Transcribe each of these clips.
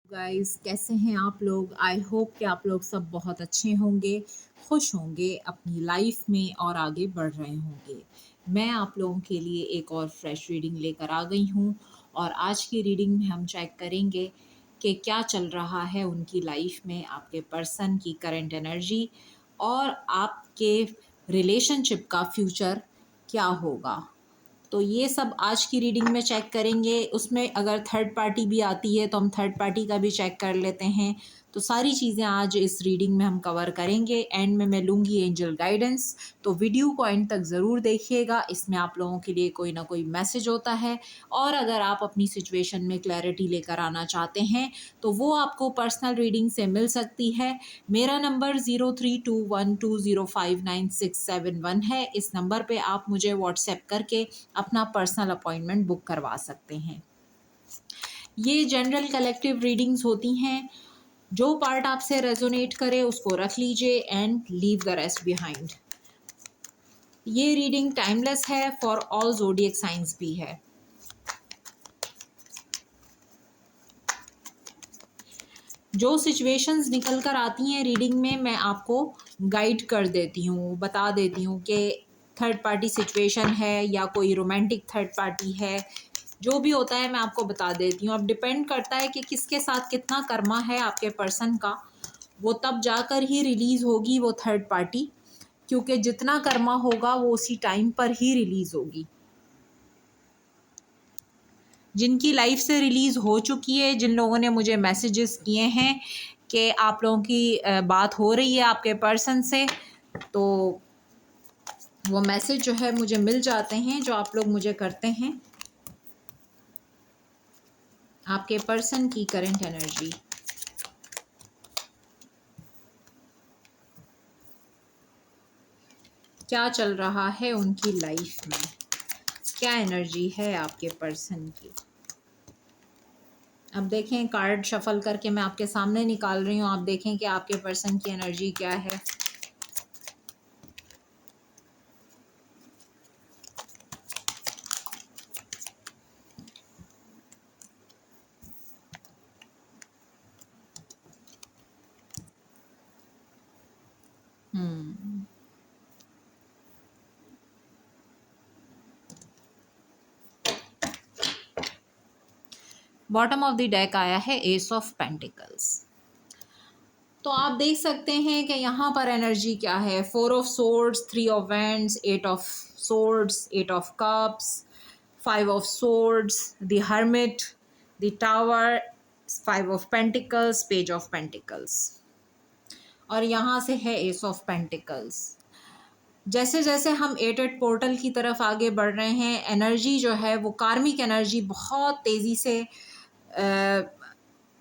Guys, कैसे हैं आप लोग? आई होप कि आप लोग सब बहुत अच्छे होंगे, खुश होंगे अपनी लाइफ में और आगे बढ़ रहे होंगे। मैं आप लोगों के लिए एक और फ्रेश रीडिंग लेकर आ गई हूँ और आज की रीडिंग में हम चेक करेंगे कि क्या चल रहा है उनकी लाइफ में, आपके पर्सन की करंट एनर्जी और आपके रिलेशनशिप का फ्यूचर क्या होगा। तो ये सब आज की रीडिंग में चेक करेंगे। उसमें अगर थर्ड पार्टी भी आती है तो हम थर्ड पार्टी का भी चेक कर लेते हैं। तो सारी चीज़ें आज इस रीडिंग में हम कवर करेंगे। एंड में मैं लूँगी एंजल गाइडेंस, तो वीडियो को एंड तक ज़रूर देखिएगा। इसमें आप लोगों के लिए कोई ना कोई मैसेज होता है। और अगर आप अपनी सिचुएशन में क्लैरिटी लेकर आना चाहते हैं तो वो आपको पर्सनल रीडिंग से मिल सकती है। मेरा नंबर 0321205967 है। इस नंबर पे आप मुझे व्हाट्सएप करके अपना पर्सनल अपॉइंटमेंट बुक करवा सकते हैं। ये जनरल कलेक्टिव रीडिंग्स होती हैं। जो पार्ट आपसे रेजोनेट करे उसको रख लीजिए and leave the rest behind. ये रीडिंग टाइमलेस है, फॉर ऑल ज़ोडिएक साइंस भी है। जो सिचुएशंस निकल कर आती हैं रीडिंग में, मैं आपको गाइड कर देती हूँ, बता देती हूँ कि थर्ड पार्टी सिचुएशन है या कोई रोमांटिक थर्ड पार्टी है। जो भी होता है मैं आपको बता देती हूँ। अब डिपेंड करता है कि किसके साथ कितना कर्मा है आपके पर्सन का, वो तब जाकर ही रिलीज़ होगी वो थर्ड पार्टी, क्योंकि जितना कर्मा होगा वो उसी टाइम पर ही रिलीज़ होगी। जिनकी लाइफ से रिलीज़ हो चुकी है, जिन लोगों ने मुझे मैसेजेस किए हैं कि आप लोगों की बात हो रही है आपके पर्सन से, तो वो मैसेज जो है मुझे मिल जाते हैं जो आप लोग मुझे करते हैं। आपके पर्सन की करंट एनर्जी, क्या चल रहा है उनकी लाइफ में, क्या एनर्जी है आपके पर्सन की। अब देखें, कार्ड शफल करके मैं आपके सामने निकाल रही हूँ। आप देखें कि आपके पर्सन की एनर्जी क्या है। बॉटम ऑफ द डेक आया है एस ऑफ पेंटिकल्स। तो आप देख सकते हैं कि यहाँ पर एनर्जी क्या है। 4 of swords, 3 of wands, 8 of swords, 8 of cups, 5 of swords, the hermit, the tower, 5 of pentacles, page of pentacles, और यहाँ से है एस ऑफ पेंटिकल्स। जैसे जैसे हम 8 पोर्टल की तरफ आगे बढ़ रहे हैं, एनर्जी जो है वो कार्मिक एनर्जी बहुत तेज़ी से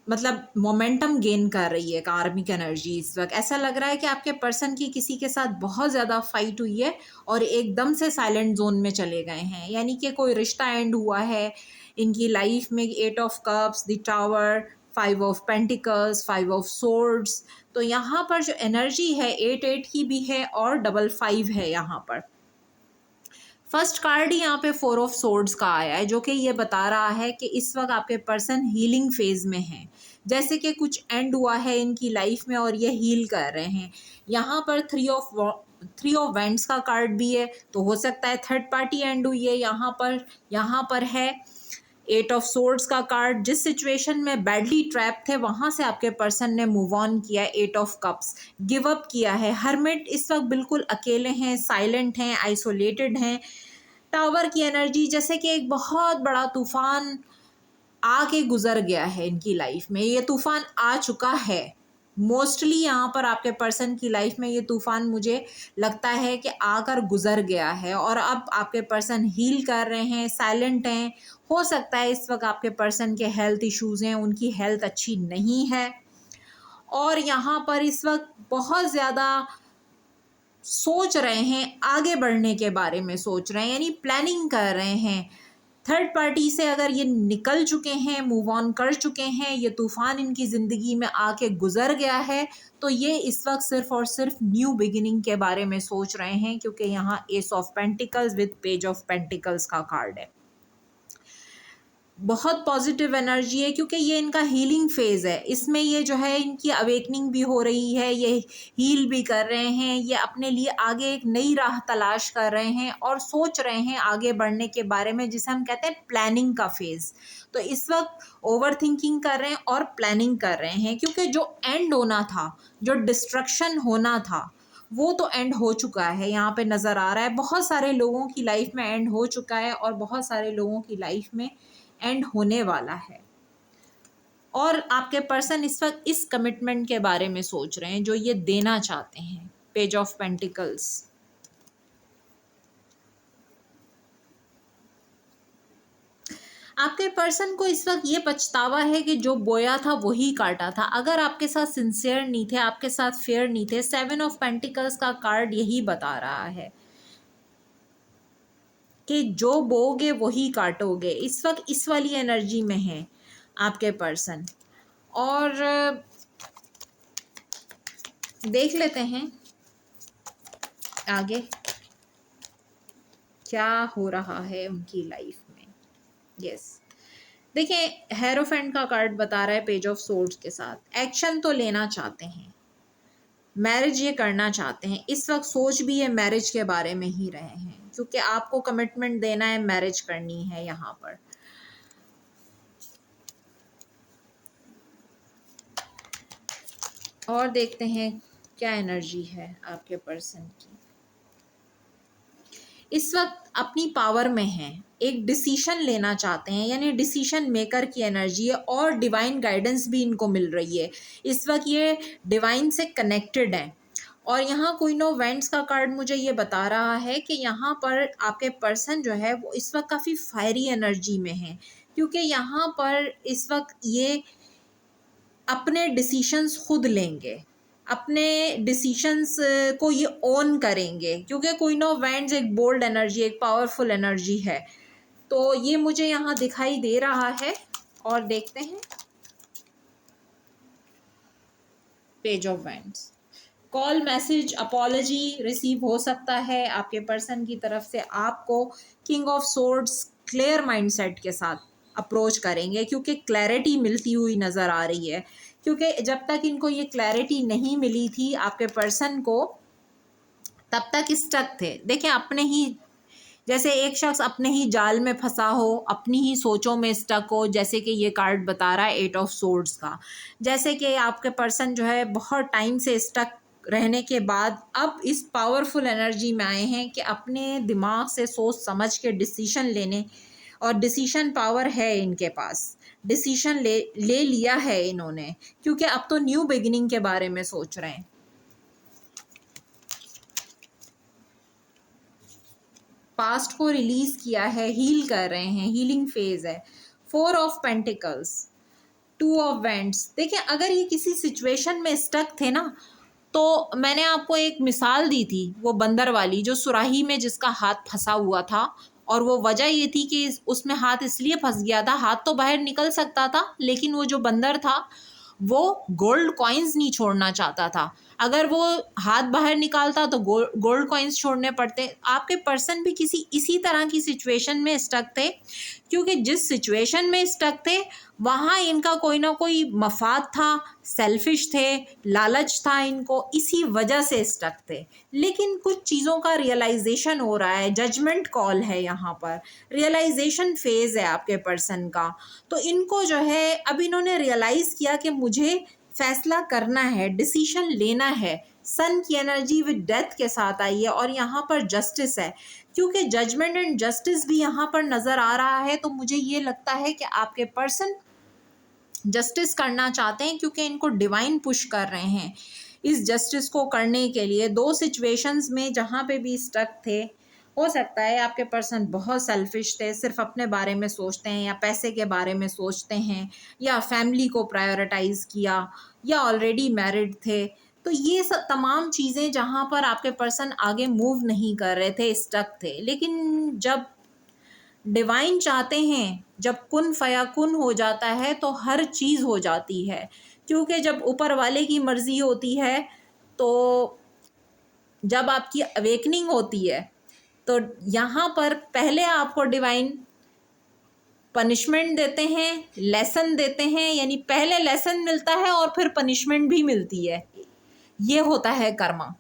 मतलब मोमेंटम गेन कर रही है। कार्मिक एनर्जी इस वक्त ऐसा लग रहा है कि आपके पर्सन की किसी के साथ बहुत ज़्यादा फाइट हुई है और एकदम से साइलेंट जोन में चले गए हैं, यानी कि कोई रिश्ता एंड हुआ है इनकी लाइफ में। 8 of cups, the tower, 5 of pentacles, 5 of swords. तो यहाँ पर जो एनर्जी है 8 की भी है और 5 है यहाँ पर। फर्स्ट कार्ड ही यहाँ पे 4 ऑफ सोर्ड्स का आया है, जो कि ये बता रहा है कि इस वक्त आपके पर्सन हीलिंग फेज में हैं, जैसे कि कुछ एंड हुआ है इनकी लाइफ में और ये हील कर रहे हैं। यहाँ पर 3 ऑफ वैंड्स का कार्ड भी है, तो हो सकता है थर्ड पार्टी एंड हुई है। यहाँ पर है 8 ऑफ सोर्ड्स का कार्ड। जिस सिचुएशन में बैडली ट्रैप थे वहाँ से आपके पर्सन ने मूव ऑन किया है। 8 ऑफ कप्स, गिव अप किया है। हर्मिट इस वक्त बिल्कुल अकेले हैं, साइलेंट हैं, आइसोलेटेड हैं। टावर की एनर्जी, जैसे कि एक बहुत बड़ा तूफान आके गुजर गया है इनकी लाइफ में। ये तूफान आ चुका है मोस्टली। यहाँ पर आपके पर्सन की लाइफ में ये तूफान मुझे लगता है कि आकर गुजर गया है और अब आपके पर्सन हील कर रहे हैं, साइलेंट हैं। हो सकता है इस वक्त आपके पर्सन के हेल्थ इश्यूज हैं, उनकी हेल्थ अच्छी नहीं है और यहाँ पर इस वक्त बहुत ज़्यादा सोच रहे हैं, आगे बढ़ने के बारे में सोच रहे हैं, यानी प्लानिंग कर रहे हैं। थर्ड पार्टी से अगर ये निकल चुके हैं, मूव ऑन कर चुके हैं, ये तूफान इनकी ज़िंदगी में आके गुजर गया है, तो ये इस वक्त सिर्फ और सिर्फ न्यू बिगिनिंग के बारे में सोच रहे हैं, क्योंकि यहाँ S of pentacles with page of pentacles का कार्ड है। बहुत पॉजिटिव एनर्जी है, क्योंकि ये इनका हीलिंग फेज़ है। इसमें ये जो है इनकी अवेकनिंग भी हो रही है, ये हील भी कर रहे हैं, ये अपने लिए आगे एक नई राह तलाश कर रहे हैं और सोच रहे हैं आगे बढ़ने के बारे में, जिसे हम कहते हैं प्लानिंग का फेज़। तो इस वक्त ओवर थिंकिंग कर रहे हैं और प्लानिंग कर रहे हैं, क्योंकि जो एंड होना था, जो डिस्ट्रक्शन होना था, वो तो एंड हो चुका है। यहाँ पे नज़र आ रहा है बहुत सारे लोगों की लाइफ में एंड हो चुका है और बहुत सारे लोगों की लाइफ में एंड होने वाला है। और आपके पर्सन इस वक्त इस कमिटमेंट के बारे में सोच रहे हैं जो ये देना चाहते हैं। Page of pentacles. आपके पर्सन को इस वक्त ये पछतावा है कि जो बोया था वही काटा था। अगर आपके साथ सिंसियर नहीं थे, आपके साथ फेयर नहीं थे, 7 ऑफ पेंटिकल्स का कार्ड यही बता रहा है कि जो बोगे वही काटोगे। इस वक्त इस वाली एनर्जी में है आपके पर्सन। और देख लेते हैं आगे क्या हो रहा है उनकी लाइफ में। यस, देखिए हेरोफेंट का कार्ड बता रहा है पेज ऑफ सोर्ड्स के साथ। एक्शन तो लेना चाहते हैं, मैरिज ये करना चाहते हैं। इस वक्त सोच भी ये मैरिज के बारे में ही रहे हैं, क्योंकि आपको कमिटमेंट देना है, मैरिज करनी है यहाँ पर। और देखते हैं क्या एनर्जी है आपके पर्सन की। इस वक्त अपनी पावर में हैं, एक डिसीशन लेना चाहते हैं, यानी डिसीशन मेकर की एनर्जी है और डिवाइन गाइडेंस भी इनको मिल रही है। इस वक्त ये डिवाइन से कनेक्टेड हैं। और यहाँ क्वीन ऑफ वेंट्स का कार्ड मुझे ये बता रहा है कि यहाँ पर आपके पर्सन जो है वो इस वक्त काफ़ी फायरी एनर्जी में है, क्योंकि यहाँ पर इस वक्त ये अपने डिसीशंस खुद लेंगे, अपने डिसीशंस को ये ओन करेंगे, क्योंकि क्वीन ऑफ वैंड्स एक बोल्ड एनर्जी, एक पावरफुल एनर्जी है। तो ये मुझे यहाँ दिखाई दे रहा है। और देखते हैं page of wands. Call, message, apology receive हो सकता है आपके पर्सन की तरफ से। आपको king of swords clear mindset के साथ अप्रोच करेंगे, क्योंकि क्लैरिटी मिलती हुई नज़र आ रही है। क्योंकि जब तक इनको ये क्लैरिटी नहीं मिली थी आपके पर्सन को, तब तक स्टक थे। देखिए अपने ही, जैसे एक शख्स अपने ही जाल में फंसा हो, अपनी ही सोचों में स्टक हो, जैसे कि ये कार्ड बता रहा है 8 ऑफ सोर्ड्स का। जैसे कि आपके पर्सन जो है बहुत टाइम से स्टक रहने के बाद अब इस पावरफुल एनर्जी में आए हैं कि अपने दिमाग से सोच समझ के डिसीशन लेने, और डिसीशन पावर है इनके पास। डिसीशन ले लिया है इन्होंने, क्योंकि अब तो न्यू बिगिनिंग के बारे में सोच रहे हैं। पास्ट को रिलीज किया है, हील कर रहे हैं, हीलिंग फेज है। 4 ऑफ पेंटिकल्स, 2 ऑफ वेंट्स। देखिए अगर ये किसी सिचुएशन में स्टक थे ना, तो मैंने आपको एक मिसाल दी थी वो बंदर वाली, जो सुराही में जिसका हाथ फंसा हुआ था, और वो वजह ये थी कि उसमें हाथ इसलिए फंस गया था, हाथ तो बाहर निकल सकता था लेकिन वो जो बंदर था वो गोल्ड कॉइन्स नहीं छोड़ना चाहता था। अगर वो हाथ बाहर निकालता तो गोल्ड कॉइन्स छोड़ने पड़ते। आपके पर्सन भी किसी इसी तरह की सिचुएशन में स्टक थे, क्योंकि जिस सिचुएशन में स्टक थे वहाँ इनका कोई ना कोई मफाद था, सेल्फिश थे, लालच था इनको, इसी वजह से स्टक थे। लेकिन कुछ चीज़ों का रियलाइजेशन हो रहा है, जजमेंट कॉल है यहाँ पर, रियलाइजेशन फेज़ है आपके पर्सन का। तो इनको जो है अब इन्होंने रियलाइज़ किया कि मुझे फैसला करना है, डिसीशन लेना है। सन की एनर्जी विद डेथ के साथ आई है और यहाँ पर जस्टिस है, क्योंकि जजमेंट एंड जस्टिस भी यहाँ पर नज़र आ रहा है। तो मुझे ये लगता है कि आपके पर्सन जस्टिस करना चाहते हैं, क्योंकि इनको डिवाइन पुश कर रहे हैं इस जस्टिस को करने के लिए। दो सिचुएशंस में जहाँ पे भी स्टक थे, हो सकता है आपके पर्सन बहुत सेल्फिश थे, सिर्फ अपने बारे में सोचते हैं, या पैसे के बारे में सोचते हैं, या फैमिली को प्रायोरिटाइज़ किया, या ऑलरेडी मैरिड थे। तो ये सब तमाम चीज़ें जहाँ पर आपके पर्सन आगे मूव नहीं कर रहे थे, स्टक थे। लेकिन जब डिवाइन चाहते हैं, जब कुन फयाकुन हो जाता है तो हर चीज़ हो जाती है, क्योंकि जब ऊपर वाले की मर्ज़ी होती है, तो जब आपकी अवेकनिंग होती है, तो यहाँ पर पहले आपको डिवाइन पनिशमेंट देते हैं, लेसन देते हैं, यानी पहले लेसन मिलता है और फिर पनिशमेंट भी मिलती है, ये होता है कर्मा।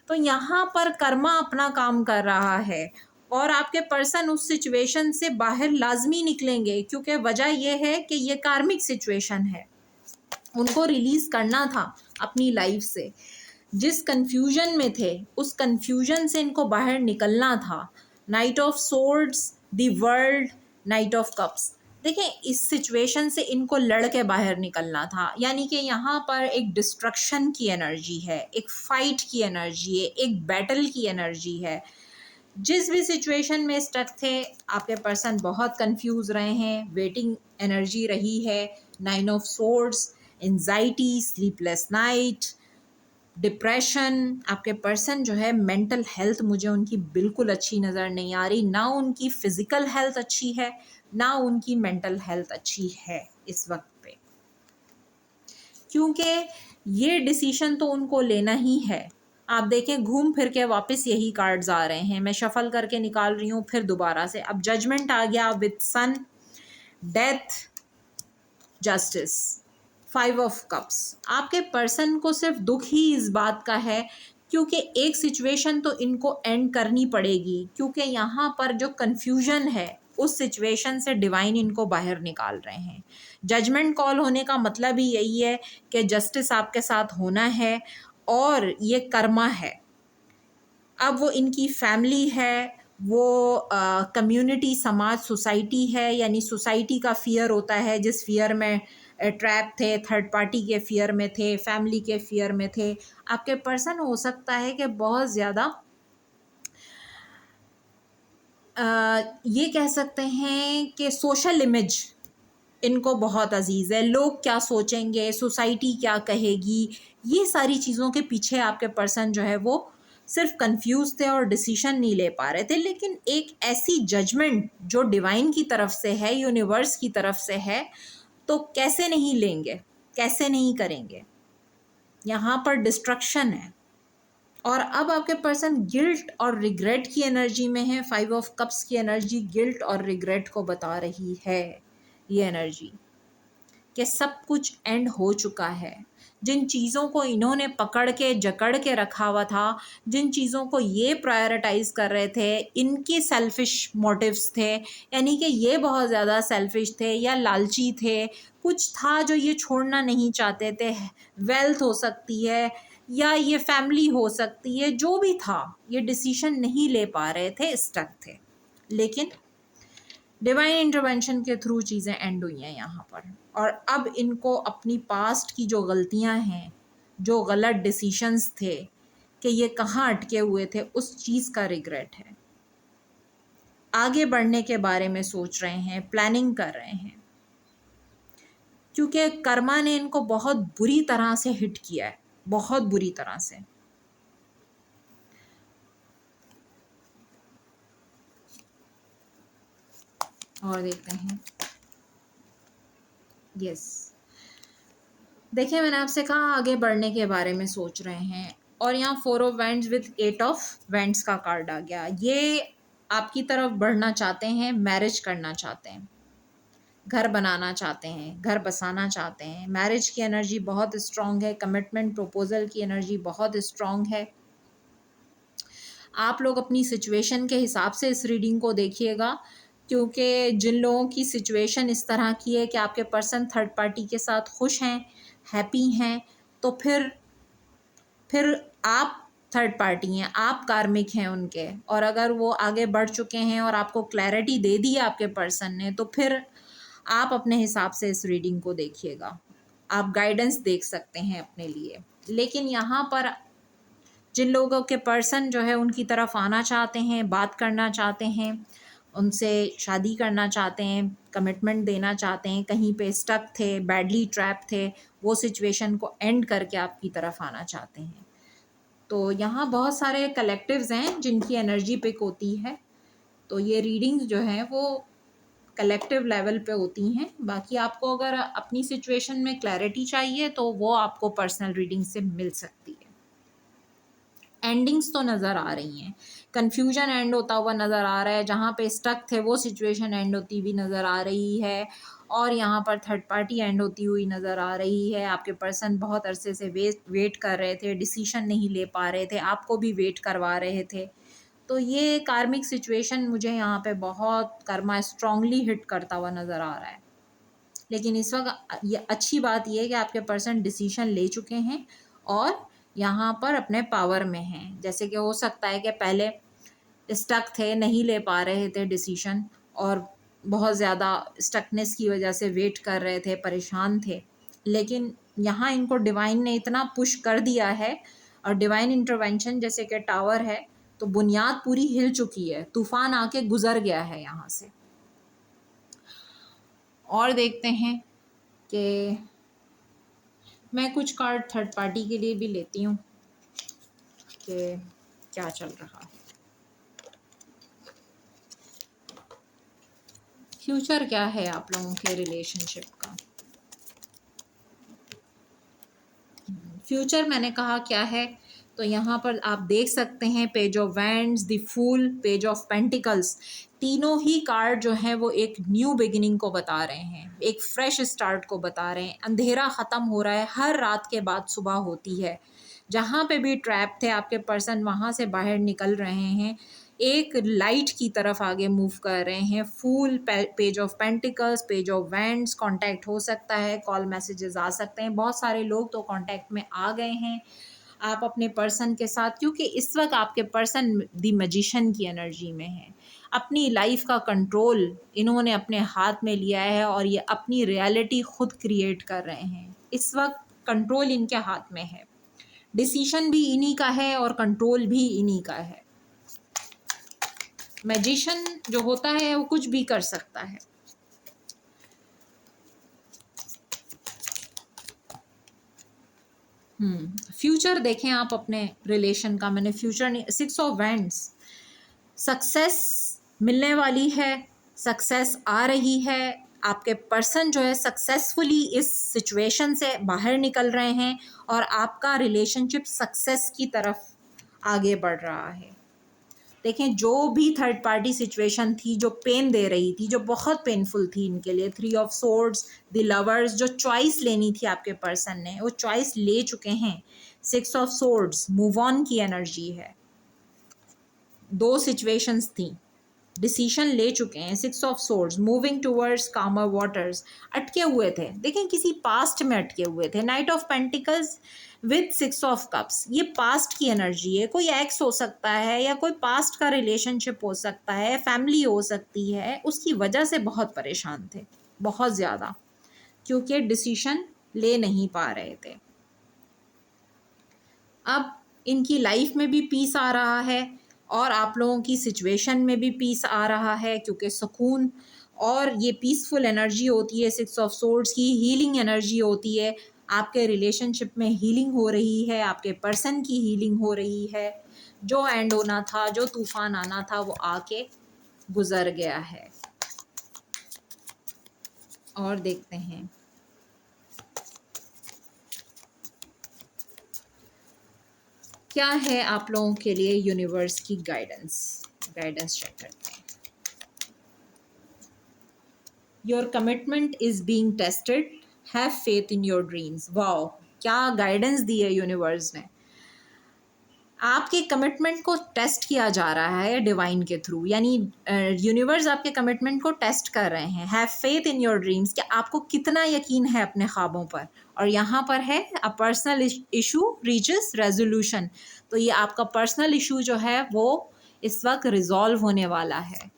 तो यहाँ पर कर्मा अपना काम कर रहा है और आपके पर्सन उस सिचुएशन से बाहर लाजमी निकलेंगे, क्योंकि वजह यह है कि ये कार्मिक सिचुएशन है, उनको रिलीज करना था अपनी लाइफ से। जिस कंफ्यूजन में थे उस कंफ्यूजन से इनको बाहर निकलना था। Night of swords, the world, night of cups. देखें, इस सिचुएशन से इनको लड़ के बाहर निकलना था, यानी कि यहाँ पर एक डिस्ट्रक्शन की एनर्जी है, एक फाइट की एनर्जी है, एक बैटल की एनर्जी है। जिस भी सिचुएशन में स्टक थे आपके पर्सन बहुत कंफ्यूज रहे हैं, वेटिंग एनर्जी रही है। 9 of swords, anxiety, sleepless night, depression. आपके पर्सन जो है मेंटल हेल्थ मुझे उनकी बिल्कुल अच्छी नज़र नहीं आ रही, ना उनकी फिज़िकल हेल्थ अच्छी है ना उनकी मेंटल हेल्थ अच्छी है इस वक्त पे, क्योंकि ये डिसीजन तो उनको लेना ही है। आप देखें, घूम फिर के वापस यही कार्ड्स आ रहे हैं, मैं शफल करके निकाल रही हूँ फिर दोबारा से। अब जजमेंट आ गया with sun, death, justice, 5 of cups. आपके पर्सन को सिर्फ दुख ही इस बात का है, क्योंकि एक सिचुएशन तो इनको एंड करनी पड़ेगी, क्योंकि यहाँ पर जो कन्फ्यूजन है उस सिचुएशन से डिवाइन इनको बाहर निकाल रहे हैं। जजमेंट कॉल होने का मतलब ही यही है कि जस्टिस आपके साथ होना है और ये कर्मा है। अब वो इनकी फैमिली है, वो कम्युनिटी, समाज, सोसाइटी है, यानी सोसाइटी का फियर होता है, जिस फियर में ट्रैप थे, थर्ड पार्टी के फियर में थे, फैमिली के फियर में थे। आपके पर्सन हो सकता है कि बहुत ज़्यादा ये कह सकते हैं कि सोशल इमेज इनको बहुत अजीज़ है। लोग क्या सोचेंगे, सोसाइटी क्या कहेगी, ये सारी चीज़ों के पीछे आपके पर्सन जो है वो सिर्फ कंफ्यूज थे और डिसीजन नहीं ले पा रहे थे। लेकिन एक ऐसी जजमेंट जो डिवाइन की तरफ से है, यूनिवर्स की तरफ से है, तो कैसे नहीं लेंगे, कैसे नहीं करेंगे। यहाँ पर डिस्ट्रक्शन है और अब आपके पर्सन गिल्ट और रिग्रेट की एनर्जी में है। 5 ऑफ कप्स की एनर्जी गिल्ट और रिग्रेट को बता रही है, ये एनर्जी कि सब कुछ एंड हो चुका है। जिन चीज़ों को इन्होंने पकड़ के जकड़ के रखा हुआ था, जिन चीज़ों को ये प्रायोरिटाइज़ कर रहे थे, इनके सेल्फिश मोटिव्स थे, यानी कि ये बहुत ज़्यादा सेल्फिश थे या लालची थे, कुछ था जो ये छोड़ना नहीं चाहते थे। वेल्थ हो सकती है या ये फैमिली हो सकती है, जो भी था ये डिसीजन नहीं ले पा रहे थे, स्टक थे। लेकिन डिवाइन इंटरवेंशन के थ्रू चीज़ें एंड हुई हैं यहाँ पर, और अब इनको अपनी पास्ट की जो गलतियाँ हैं, जो गलत डिसीशंस थे कि ये कहाँ अटके हुए थे, उस चीज़ का रिग्रेट है। आगे बढ़ने के बारे में सोच रहे हैं, प्लानिंग कर रहे हैं, क्योंकि कर्मा ने इनको बहुत बुरी तरह से हिट किया है, बहुत बुरी तरह से। और देखते हैं, यस, देखिए मैंने आपसे कहा आगे बढ़ने के बारे में सोच रहे हैं, और यहाँ 4 of wands with 8 of wands का कार्ड आ गया। ये आपकी तरफ बढ़ना चाहते हैं, मैरिज करना चाहते हैं, घर बनाना चाहते हैं, घर बसाना चाहते हैं। मैरिज की एनर्जी बहुत स्ट्रॉन्ग है, कमिटमेंट प्रपोजल की एनर्जी बहुत स्ट्रॉन्ग है। आप लोग अपनी सिचुएशन के हिसाब से इस रीडिंग को देखिएगा, क्योंकि जिन लोगों की सिचुएशन इस तरह की है कि आपके पर्सन थर्ड पार्टी के साथ खुश हैं, हैप्पी हैं, तो फिर आप थर्ड पार्टी हैं, आप कार्मिक हैं उनके। और अगर वो आगे बढ़ चुके हैं और आपको क्लैरिटी दे दी है आपके पर्सन ने, तो फिर आप अपने हिसाब से इस रीडिंग को देखिएगा, आप गाइडेंस देख सकते हैं अपने लिए। लेकिन यहाँ पर जिन लोगों के पर्सन जो है उनकी तरफ आना चाहते हैं, बात करना चाहते हैं, उनसे शादी करना चाहते हैं, कमिटमेंट देना चाहते हैं, कहीं पे स्टक थे, बैडली ट्रैप थे, वो सिचुएशन को एंड करके आपकी तरफ आना चाहते हैं। तो यहाँ बहुत सारे कलेक्टिव्स हैं जिनकी एनर्जी पिक होती है। तो ये रीडिंग्स जो हैं वो कलेक्टिव लेवल पे होती हैं। बाकी आपको अगर अपनी सिचुएशन में क्लैरिटी चाहिए तो वो आपको पर्सनल रीडिंग से मिल सकती है। एंडिंग्स तो नज़र आ रही हैं, कन्फ्यूजन एंड होता हुआ नज़र आ रहा है, जहाँ पे स्टक थे वो सिचुएशन एंड होती हुई नज़र आ रही है, और यहाँ पर थर्ड पार्टी एंड होती हुई नज़र आ रही है। आपके पर्सन बहुत अरसे से वेट कर रहे थे, डिसीजन नहीं ले पा रहे थे, आपको भी वेट करवा रहे थे। तो ये कार्मिक सिचुएशन मुझे यहाँ पे बहुत कर्मा स्ट्रांगली हिट करता हुआ नज़र आ रहा है। लेकिन इस वक्त ये अच्छी बात ये है कि आपके पर्सन डिसीजन ले चुके हैं और यहाँ पर अपने पावर में हैं। जैसे कि हो सकता है कि पहले स्टक थे, नहीं ले पा रहे थे डिसीजन, और बहुत ज़्यादा स्टकनेस की वजह से वेट कर रहे थे, परेशान थे, लेकिन यहाँ इनको डिवाइन ने इतना पुश कर दिया है, और डिवाइन इंटरवेंशन जैसे कि टावर है, तो बुनियाद पूरी हिल चुकी है, तूफान आके गुजर गया है यहाँ से। और देखते हैं कि मैं कुछ कार्ड थर्ड पार्टी के लिए भी लेती हूँ कि क्या चल रहा है, फ्यूचर क्या है आप लोगों के रिलेशनशिप का। फ्यूचर मैंने कहा क्या है, तो यहाँ पर आप देख सकते हैं page of wands, the fool, page of pentacles, तीनों ही कार्ड जो हैं वो एक न्यू बिगिनिंग को बता रहे हैं, एक फ्रेश स्टार्ट को बता रहे हैं। अंधेरा ख़त्म हो रहा है, हर रात के बाद सुबह होती है। जहाँ पे भी ट्रैप थे आपके पर्सन, वहाँ से बाहर निकल रहे हैं, एक लाइट की तरफ आगे मूव कर रहे हैं। Fool, page of pentacles, page of wands, contact हो सकता है, कॉल मैसेजेस आ सकते हैं, बहुत सारे लोग तो कांटेक्ट में आ गए हैं आप अपने पर्सन के साथ, क्योंकि इस वक्त आपके पर्सन द मैजिशियन की एनर्जी में है। अपनी लाइफ का कंट्रोल इन्होंने अपने हाथ में लिया है और ये अपनी रियलिटी खुद क्रिएट कर रहे हैं। इस वक्त कंट्रोल इनके हाथ में है, डिसीजन भी इन्हीं का है और कंट्रोल भी इन्हीं का है। मैजिशियन जो होता है वो कुछ भी कर सकता है। फ्यूचर देखें आप अपने रिलेशन का, मैंने फ्यूचर नहीं, 6 ऑफ वैंड्स, सक्सेस मिलने वाली है, सक्सेस आ रही है, आपके पर्सन जो है सक्सेसफुली इस सिचुएशन से बाहर निकल रहे हैं और आपका रिलेशनशिप सक्सेस की तरफ आगे बढ़ रहा है। देखें, जो भी थर्ड पार्टी सिचुएशन थी जो पेन दे रही थी, जो बहुत पेनफुल थी इनके लिए, 3 ऑफ सोर्ड्स, द लवर्स, जो चॉइस लेनी थी आपके पर्सन ने वो चॉइस ले चुके हैं। 6 ऑफ सोर्ड्स मूव ऑन की एनर्जी है, 2 सिचुएशंस थी, डिसीजन ले चुके हैं। 6 ऑफ सोर्ड्स, मूविंग टूवर्ड्स कामर वाटर्स, अटके हुए थे, देखें किसी पास्ट में अटके हुए थे। Night of pentacles with 6 of cups, ये पास्ट की एनर्जी है, कोई एक्स हो सकता है या कोई पास्ट का रिलेशनशिप हो सकता है, फैमिली हो सकती है, उसकी वजह से बहुत परेशान थे, बहुत ज़्यादा, क्योंकि डिसीजन ले नहीं पा रहे थे। अब इनकी लाइफ में भी पीस आ रहा है और आप लोगों की सिचुएशन में भी पीस आ रहा है, क्योंकि सुकून और ये पीसफुल एनर्जी होती है 6 ऑफ सोर्ड्स की, हीलिंग एनर्जी होती है। आपके रिलेशनशिप में हीलिंग हो रही है, आपके पर्सन की हीलिंग हो रही है। जो एंड होना था, जो तूफान आना था, वो आके गुजर गया है। और देखते हैं क्या है आप लोगों के लिए यूनिवर्स की गाइडेंस चेक करते हैं। Your commitment is being tested, have faith in your dreams. Wow, क्या गाइडेंस दी है यूनिवर्स ने। आपके कमिटमेंट को टेस्ट किया जा रहा है डिवाइन के थ्रू, यानी यूनिवर्स आपके कमिटमेंट को टेस्ट कर रहे हैं। Have faith in your dreams, कि आपको कितना यकीन है अपने ख्वाबों पर। और यहाँ पर है a personal issue reaches resolution, तो ये आपका पर्सनल इशू जो है वो इस वक्त रिजॉल्व होने वाला है।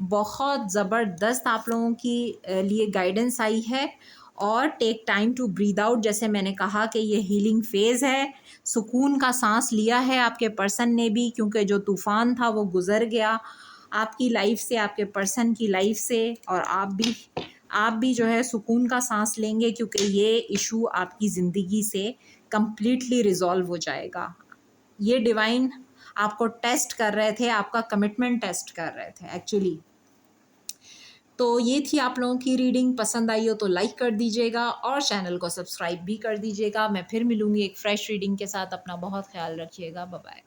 बहुत ज़बरदस्त आप लोगों की लिए गाइडेंस आई है। और take time to breathe out, जैसे मैंने कहा कि ये हीलिंग फेज़ है, सुकून का सांस लिया है आपके पर्सन ने भी, क्योंकि जो तूफ़ान था वो गुज़र गया आपकी लाइफ से, आपके पर्सन की लाइफ से। और आप भी जो है सुकून का सांस लेंगे, क्योंकि ये इशू आपकी ज़िंदगी से कम्प्लीटली रिज़ॉल्व हो जाएगा। ये डिवाइन आपको टेस्ट कर रहे थे, आपका कमिटमेंट टेस्ट कर रहे थे एक्चुअली। तो ये थी आप लोगों की रीडिंग। पसंद आई हो तो लाइक कर दीजिएगा और चैनल को सब्सक्राइब भी कर दीजिएगा। मैं फिर मिलूँगी एक फ्रेश रीडिंग के साथ। अपना बहुत ख्याल रखिएगा। Bye bye.